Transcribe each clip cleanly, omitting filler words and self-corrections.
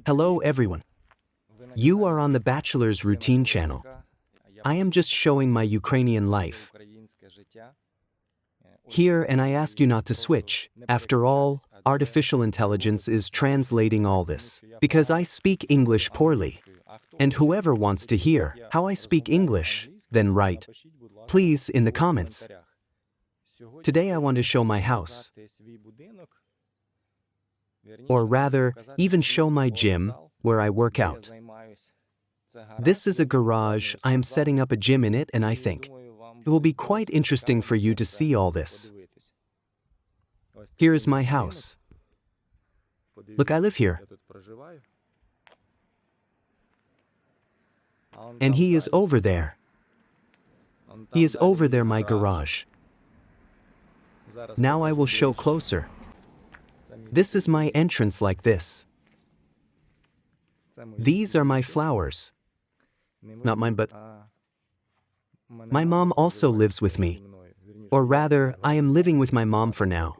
Hello everyone. You are on the Bachelor's routine channel. I am just showing my Ukrainian life here, and I ask you not to switch. After all, artificial intelligence is translating all this because I speak English poorly. And whoever wants to hear how I speak English, then write, please, in the comments. Today I want to show my house. Or rather, even show my gym, where I work out. This is a garage. I am setting up a gym in it, and I think it will be quite interesting for you to see all this. Here is my house. Look, I live here. And he is over there. He is over there, my garage. Now I will show closer. This is my entrance like this. These are my flowers. Not mine, but my mom also lives with me. Or rather, I am living with my mom for now.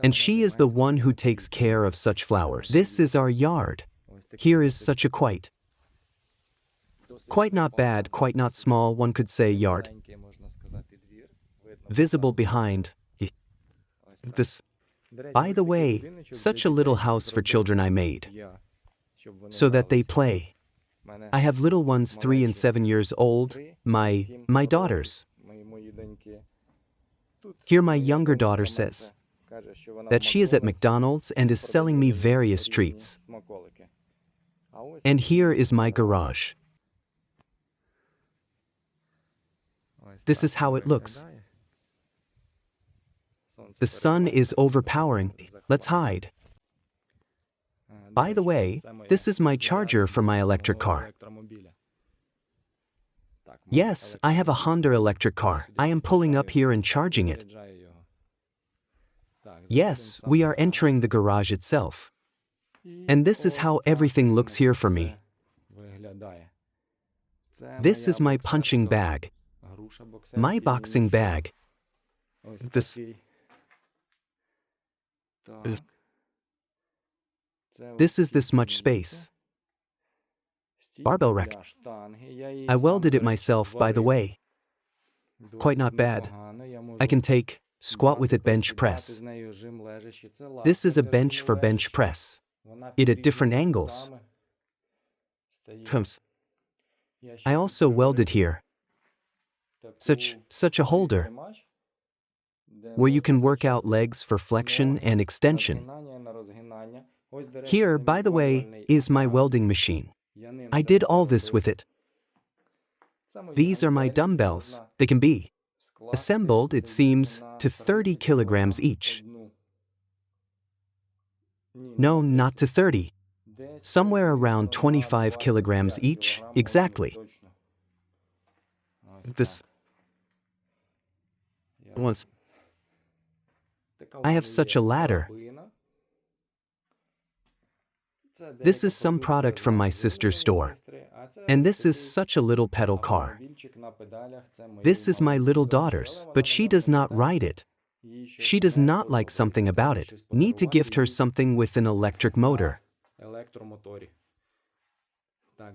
And she is the one who takes care of such flowers. This is our yard. Here is such a quite not bad, quite not small, one could say, yard. Visible behind this. By the way, such a little house for children I made, so that they play. I have little ones, 3 and 7 years old, my daughters. Here my younger daughter says that she is at McDonald's and is selling me various treats. And here is my garage. This is how it looks. The sun is overpowering. Let's hide. By the way, this is my charger for my electric car. Yes, I have a Honda electric car. I am pulling up here and charging it. Yes, we are entering the garage itself. And this is how everything looks here for me. This is my punching bag. My boxing bag. This is this much space. Barbell rack. I welded it myself, by the way. Quite not bad. I can squat with it, bench press. This is a bench for bench press. It at different angles. I also welded here such a holder where you can work out legs for flexion and extension. Here, by the way, is my welding machine. I did all this with it. These are my dumbbells. They can be assembled, it seems, to 30 kilograms each. No, not to 30. Somewhere around 25 kilograms each, exactly. I have such a ladder. This is some product from my sister's store. And this is such a little pedal car. This is my little daughter's, but she does not ride it. She does not like something about it. Need to gift her something with an electric motor.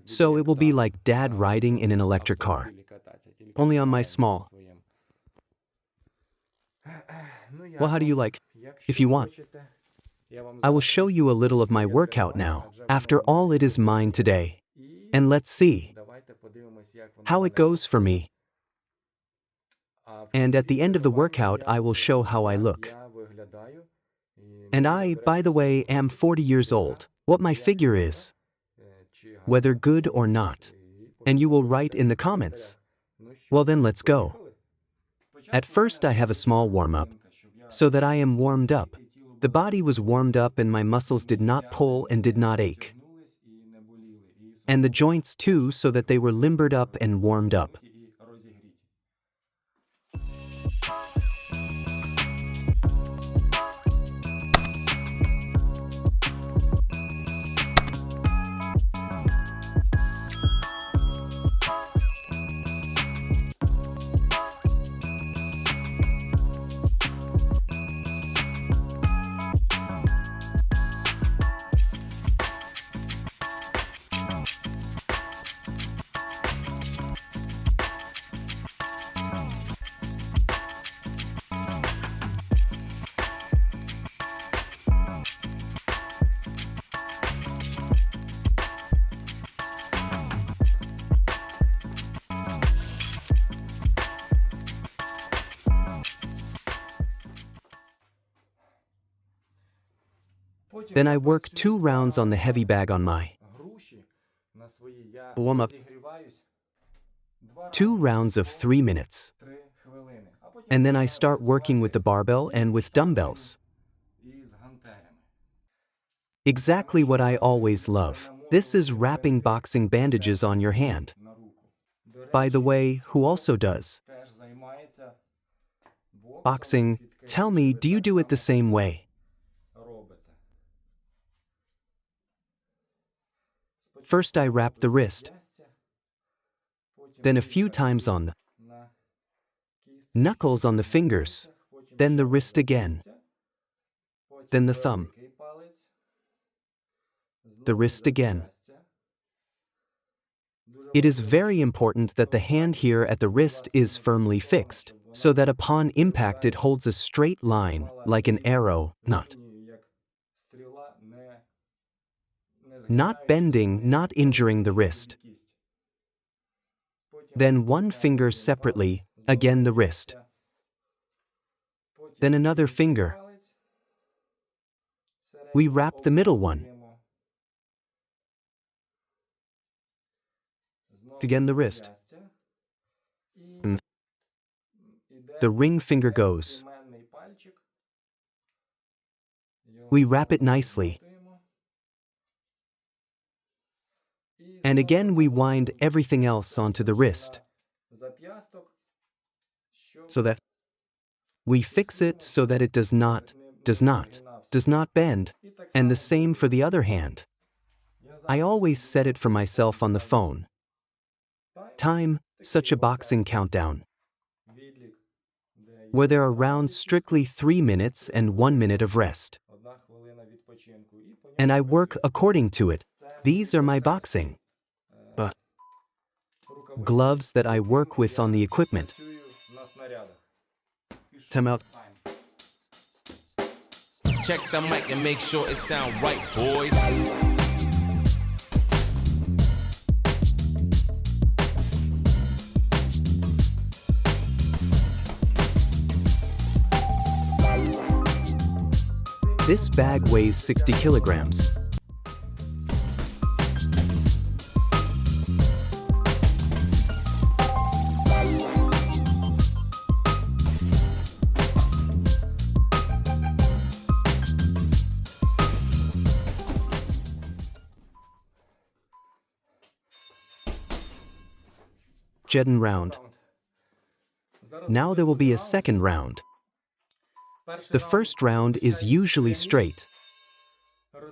So it will be like dad riding in an electric car. Only on my small. Well, how do you like? If you want. I will show you a little of my workout now. After all, it is mine today. And let's see how it goes for me. And at the end of the workout, I will show how I look. And I, by the way, am 40 years old. What my figure is, whether good or not. And you will write in the comments. Well then, let's go. At first I have a small warm-up, so that I am warmed up. The body was warmed up and my muscles did not pull and did not ache. And the joints too, so that they were limbered up and warmed up. Then I work 2 rounds on the heavy bag on my warm-up. 2 rounds of 3 minutes. And then I start working with the barbell and with dumbbells. Exactly what I always love. This is wrapping boxing bandages on your hand. By the way, who also does boxing? Tell me, do you do it the same way? First I wrap the wrist, then a few times on the knuckles on the fingers, then the wrist again, then the thumb, the wrist again. It is very important that the hand here at the wrist is firmly fixed, so that upon impact it holds a straight line, like an arrow, not bending, not injuring the wrist. Then one finger separately, again the wrist. Then another finger. We wrap the middle one. Again the wrist. And the ring finger goes. We wrap it nicely. And again we wind everything else onto the wrist, so that we fix it so that it does not bend, and the same for the other hand. I always set it for myself on the phone. Time, such a boxing countdown, where there are rounds strictly 3 minutes and 1 minute of rest. And I work according to it. These are my boxing gloves that I work with on the equipment. Time out. Check the mic and make sure it sound right, boys. This bag weighs 60 kilograms. Jeden round. Now there will be a second round. The first round is usually straight.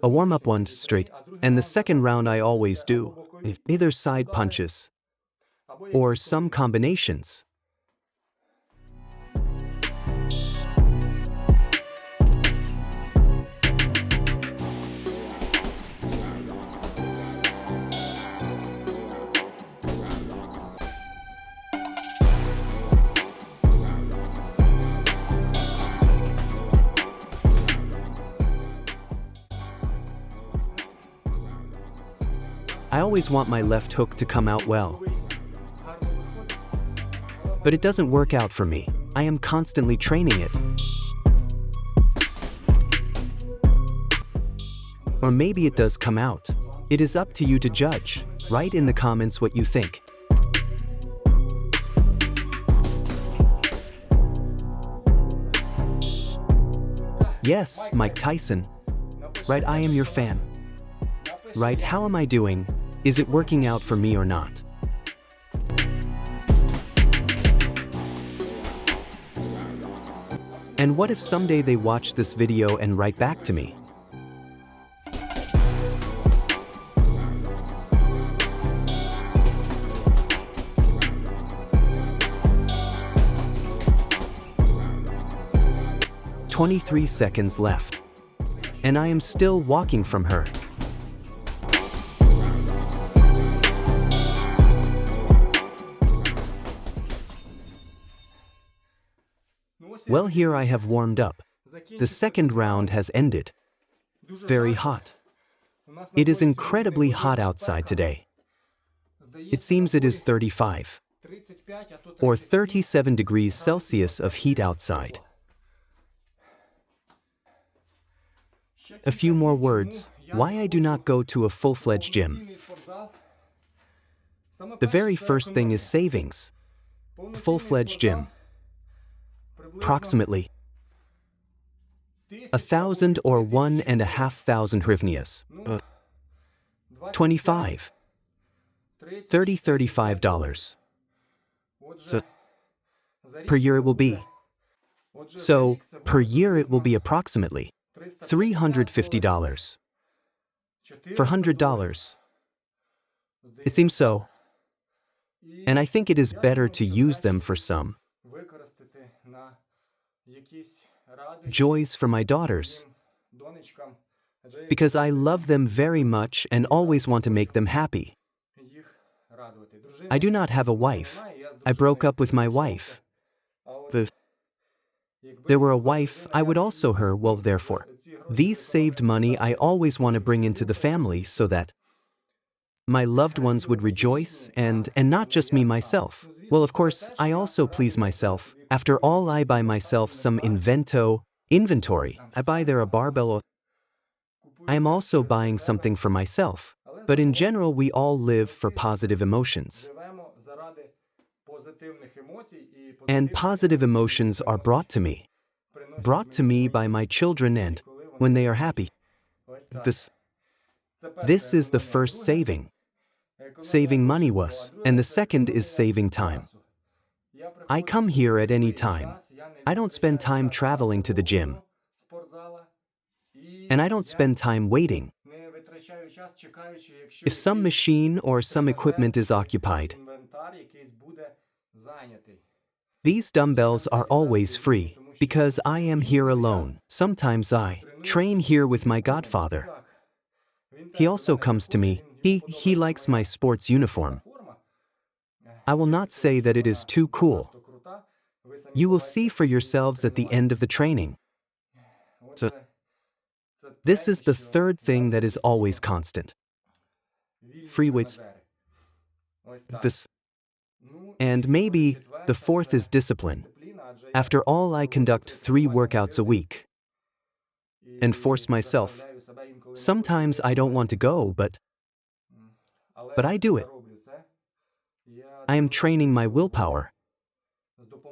A warm-up one straight, and the second round I always do either side punches or some combinations. I always want my left hook to come out well. But it doesn't work out for me. I am constantly training it. Or maybe it does come out. It is up to you to judge. Write in the comments what you think. Yes, Mike Tyson. Right, I am your fan. Right, how am I doing? Is it working out for me or not? And what if someday they watch this video and write back to me? "23 seconds left. And I am still walking from her. Well, here I have warmed up. The second round has ended. Very hot. It is incredibly hot outside today. It seems it is 35 or 37 degrees Celsius of heat outside. A few more words, why I do not go to a full-fledged gym. The very first thing is savings. Full-fledged gym. Approximately 1,000 or 1,500 hryvnias. 25. 30, $35. So, per year it will be. So, per year it will be approximately $350. For $100. It seems so. And I think it is better to use them for some joys for my daughters, because I love them very much and always want to make them happy. I do not have a wife. I broke up with my wife. If there were a wife, I would also her, well, therefore. These saved money I always want to bring into the family so that my loved ones would rejoice and not just me myself. Well, of course, I also please myself. After all, I buy myself some inventory. I buy there a barbell. I am also buying something for myself. But in general, we all live for positive emotions. And positive emotions are brought to me by my children, and when they are happy. This is the first saving. Saving money was, and the second is saving time. I come here at any time. I don't spend time traveling to the gym. And I don't spend time waiting. If some machine or some equipment is occupied, these dumbbells are always free, because I am here alone. Sometimes I train here with my godfather. He also comes to me. He likes my sports uniform. I will not say that it is too cool. You will see for yourselves at the end of the training. So, this is the third thing that is always constant. Free weights. And maybe the fourth is discipline. After all, I conduct 3 workouts a week and force myself. Sometimes I don't want to go, but I do it. I am training my willpower.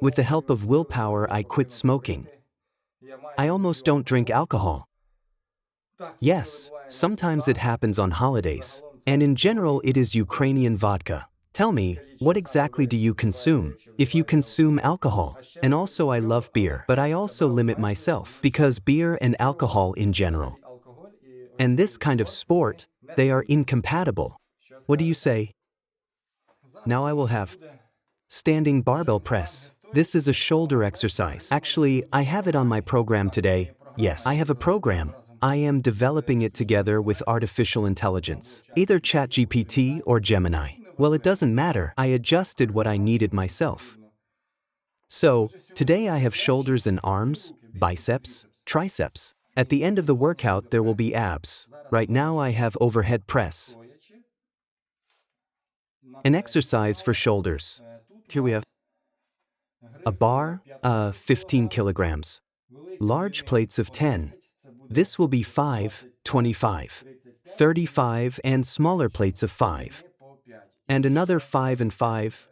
With the help of willpower, I quit smoking. I almost don't drink alcohol. Yes, sometimes it happens on holidays, and in general it is Ukrainian vodka. Tell me, what exactly do you consume? If you consume alcohol, and also I love beer, but I also limit myself, because beer and alcohol in general, and this kind of sport, they are incompatible. What do you say? Now I will have standing barbell press. This is a shoulder exercise. Actually, I have it on my program today. Yes, I have a program. I am developing it together with artificial intelligence, either ChatGPT or Gemini. Well, it doesn't matter. I adjusted what I needed myself. So, today I have shoulders and arms, biceps, triceps. At the end of the workout, there will be abs. Right now I have overhead press. An exercise for shoulders. Here we have a bar, 15 kilograms. Large plates of 10. This will be 5, 25, 35, and smaller plates of 5. And another 5 and 5,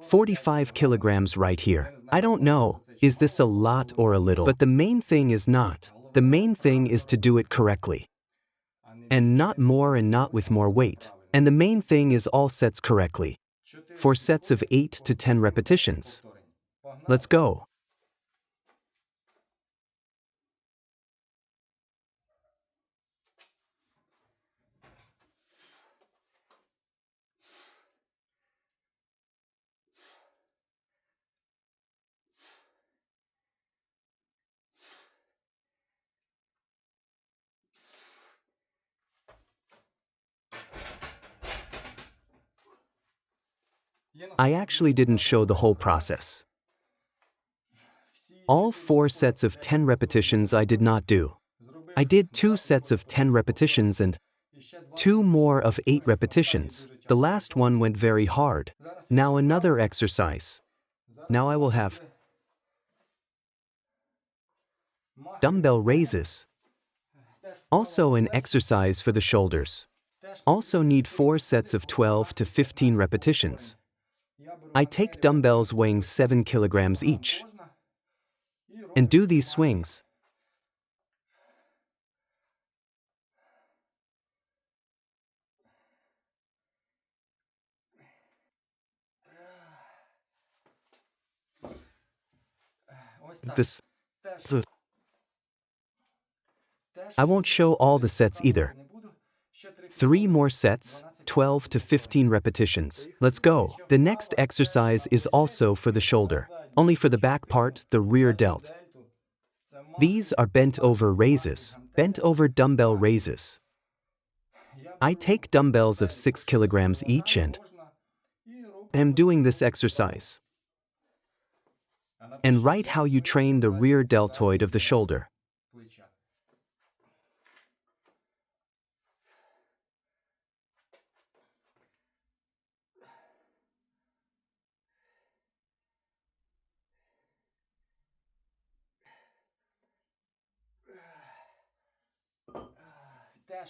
45 kilograms right here. I don't know, is this a lot or a little? But the main thing is not. The main thing is to do it correctly. And not more and not with more weight. And the main thing is all sets correctly. 4 sets of 8 to 10 repetitions. Let's go. I actually didn't show the whole process. All 4 sets of 10 repetitions I did not do. I did 2 sets of 10 repetitions and 2 more of 8 repetitions. The last one went very hard. Now another exercise. Now I will have dumbbell raises. Also an exercise for the shoulders. Also need 4 sets of 12 to 15 repetitions. I take dumbbells weighing 7 kilograms each and do these swings. This. I won't show all the sets either. 3 more sets, 12 to 15 repetitions. Let's go. The next exercise is also for the shoulder, only for the back part, the rear delt. These are bent over raises, bent over dumbbell raises. I take dumbbells of 6 kilograms each and am doing this exercise. And write how you train the rear deltoid of the shoulder.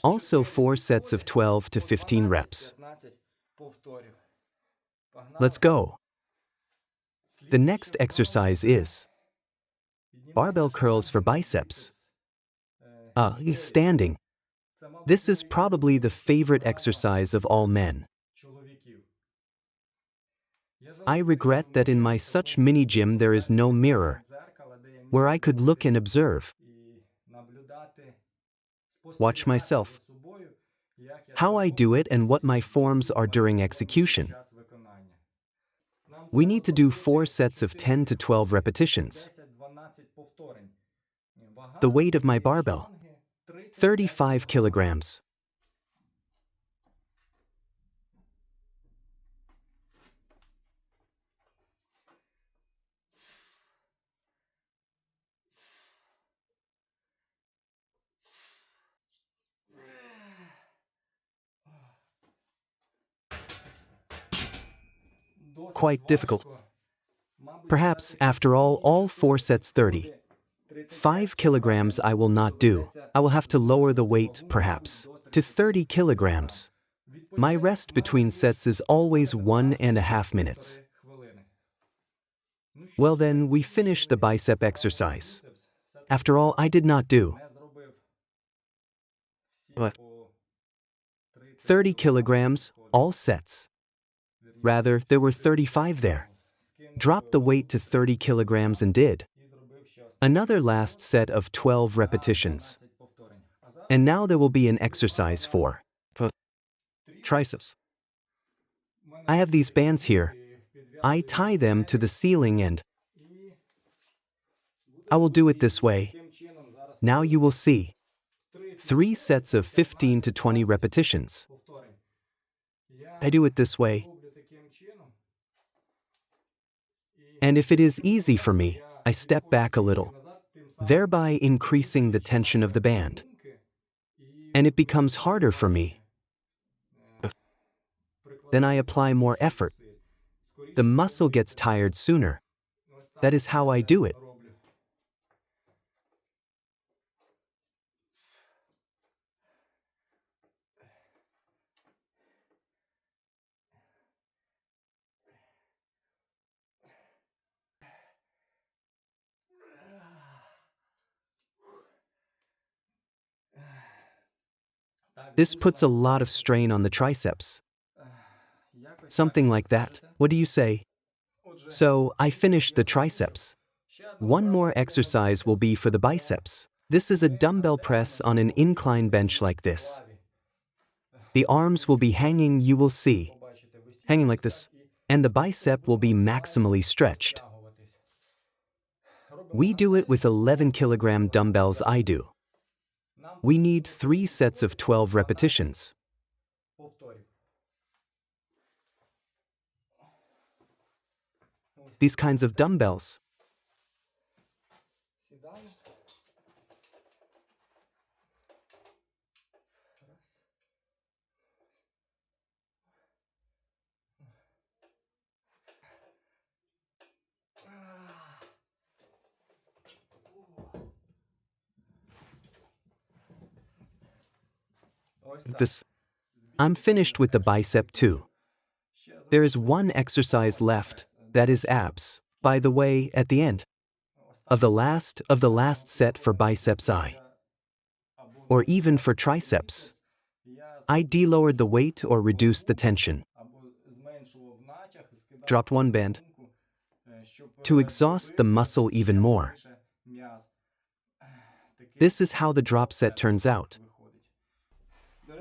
Also 4 sets of 12 to 15 reps. Let's go. The next exercise is barbell curls for biceps. Standing. This is probably the favorite exercise of all men. I regret that in my such mini gym there is no mirror where I could look and observe. Watch myself. How I do it and what my forms are during execution. We need to do 4 sets of 10 to 12 repetitions. The weight of my barbell, 35 kilograms. Quite difficult. Perhaps, after all 4 sets 30. 5 kilograms I will not do. I will have to lower the weight, perhaps, to 30 kilograms. My rest between sets is always 1.5 minutes. Well then, we finish the bicep exercise. After all, I did not do 30 kilograms, all sets. Rather, there were 35 there. Dropped the weight to 30 kilograms and did another last set of 12 repetitions. And now there will be an exercise for triceps. I have these bands here. I tie them to the ceiling and I will do it this way. Now you will see 3 sets of 15 to 20 repetitions. I do it this way. And if it is easy for me, I step back a little, thereby increasing the tension of the band. And it becomes harder for me. Then I apply more effort. The muscle gets tired sooner. That is how I do it. This puts a lot of strain on the triceps. Something like that. What do you say? So, I finished the triceps. One more exercise will be for the biceps. This is a dumbbell press on an incline bench like this. The arms will be hanging, you will see. Hanging like this. And the bicep will be maximally stretched. We do it with 11 kilogram dumbbells I do. We need 3 sets of 12 repetitions. These kinds of dumbbells. This. I'm finished with the bicep too. There is one exercise left, that is abs. By the way, at the end of the last set for biceps or even for triceps, I delowered the weight or reduced the tension. Dropped one band to exhaust the muscle even more. This is how the drop set turns out.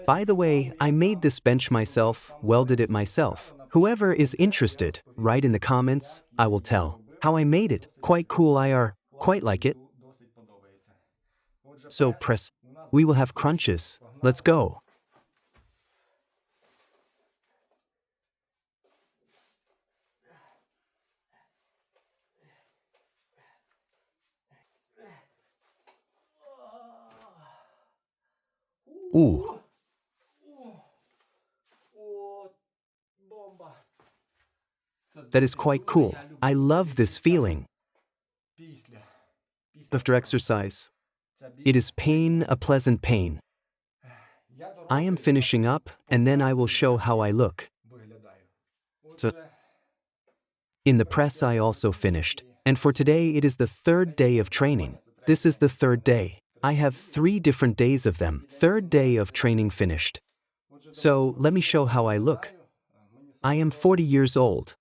By the way, I made this bench myself, welded it myself. Whoever is interested, write in the comments, I will tell how I made it. Quite cool, quite like it. So press. We will have crunches. Let's go. Ooh. That is quite cool. I love this feeling. After exercise, it is pain, a pleasant pain. I am finishing up, and then I will show how I look. So, in the press I also finished, and for today it is the third day of training. This is the third day. I have 3 different days of them. Third day of training finished. So, let me show how I look. I am 40 years old.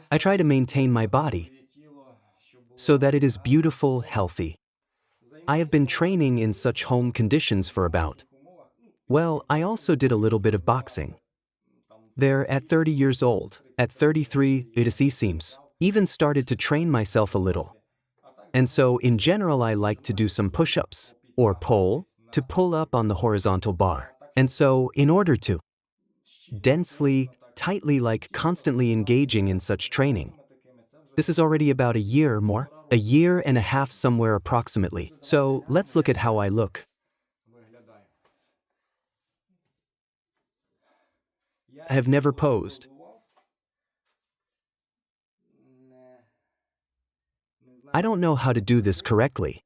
I try to maintain my body so that it is beautiful, healthy. I have been training in such home conditions for about, well, I also did a little bit of boxing. There at 30 years old, at 33, it seems, even started to train myself a little. And so in general I like to do some push-ups, or to pull up on the horizontal bar. And so in order to densely, tightly like constantly engaging in such training. This is already about a year or more, a year and a half somewhere approximately. So let's look at how I look. I have never posed. I don't know how to do this correctly.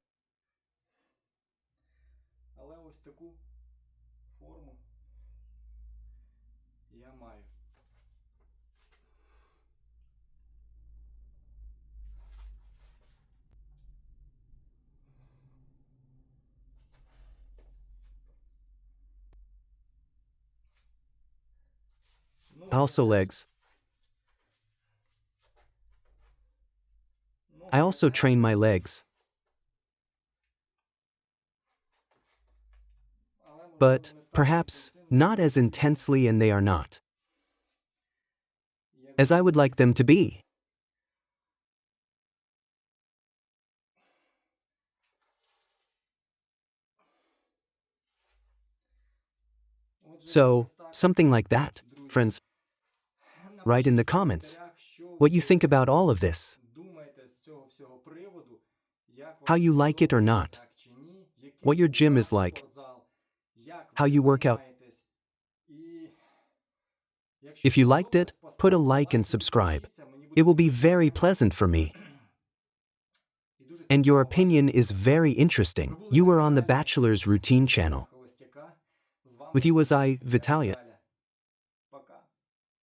Also legs. I also train my legs. But perhaps not as intensely, and they are not as I would like them to be. So, something like that, friends. Write in the comments what you think about all of this. How you like it or not. What your gym is like. How you work out. If you liked it, put a like and subscribe. It will be very pleasant for me. And your opinion is very interesting. You were on the Bachelor's routine channel. With you was I, Vitalia.